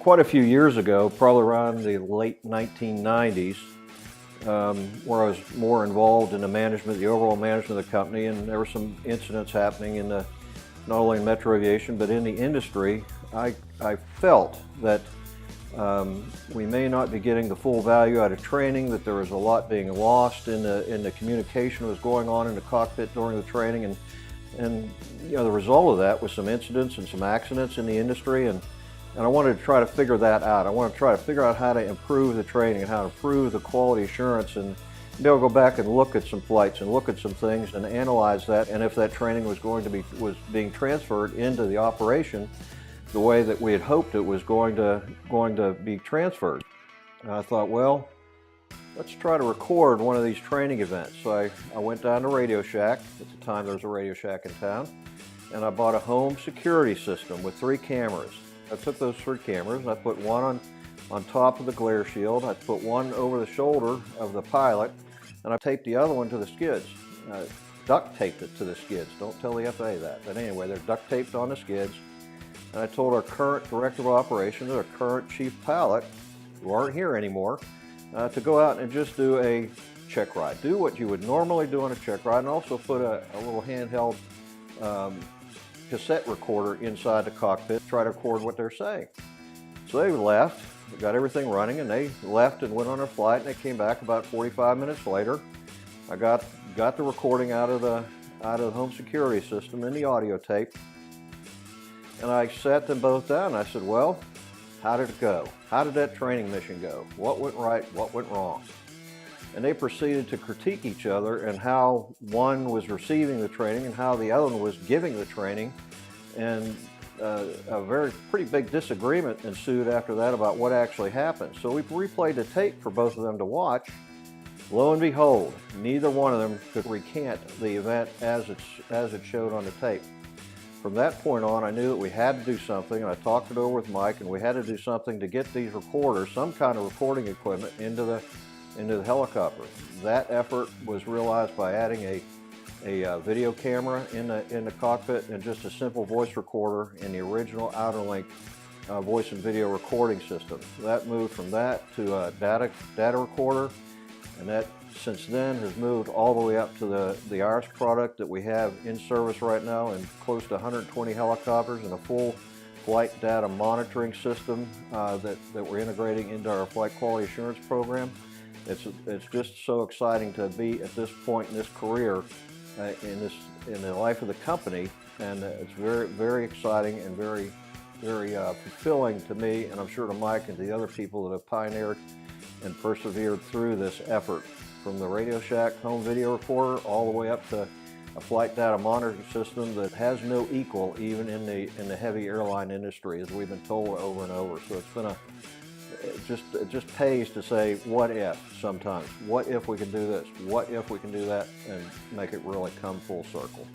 quite a few years ago, probably around the late 1990s, where I was more involved in the overall management of the company, and there were some incidents happening in not only in metro aviation, but in the industry. I felt that we may not be getting the full value out of training, that there was a lot being lost in the communication that was going on in the cockpit during the training, and the result of that was some incidents and some accidents in the industry, and I wanted to try to figure that out. I wanted to try to figure out how to improve the training and how to improve the quality assurance, and be able to go back and look at some flights and look at some things and analyze that, and if that training was being transferred into the operation the way that we had hoped it was going to be transferred. And I thought, well, let's try to record one of these training events. So I went down to Radio Shack. At the time there was a Radio Shack in town, and I bought a home security system with 3 cameras. I took those 3 cameras and I put one on top of the glare shield. I put one over the shoulder of the pilot, and I taped the other one to the skids. Duct taped it to the skids. Don't tell the FAA that. But anyway, they're duct taped on the skids. And I told our current director of operations, our current chief pilot, who aren't here anymore, to go out and just do a check ride. Do what you would normally do on a check ride, and also put a little handheld cassette recorder inside the cockpit, try to record what they're saying. So they left, got everything running, and they left and went on their flight, and they came back about 45 minutes later. I got the recording out of the home security system in the audio tape, and I sat them both down and I said, well, how did it go? How did that training mission go? What went right? What went wrong? And they proceeded to critique each other and how one was receiving the training and how the other one was giving the training. And a pretty big disagreement ensued after that about what actually happened. So we replayed the tape for both of them to watch. Lo and behold, neither one of them could recant the event as it showed on the tape. From that point on, I knew that we had to do something, and I talked it over with Mike, and we had to do something to get these recorders, some kind of recording equipment, into the helicopter. That effort was realized by adding a video camera in the cockpit and just a simple voice recorder in the original Outerlink voice and video recording system. That moved from that to a data recorder, and that since then has moved all the way up to the IRIS product that we have in service right now in close to 120 helicopters, and a full flight data monitoring system that we're integrating into our flight quality assurance program. It's just so exciting to be at this point in this career, in the life of the company, and it's very, very exciting and very, very fulfilling to me, and I'm sure to Mike and to the other people that have pioneered and persevered through this effort, from the Radio Shack home video recorder all the way up to a flight data monitoring system that has no equal even in the heavy airline industry, as we've been told over and over. So it's been it just pays to say, what if sometimes? What if we can do this? What if we can do that, and make it really come full circle?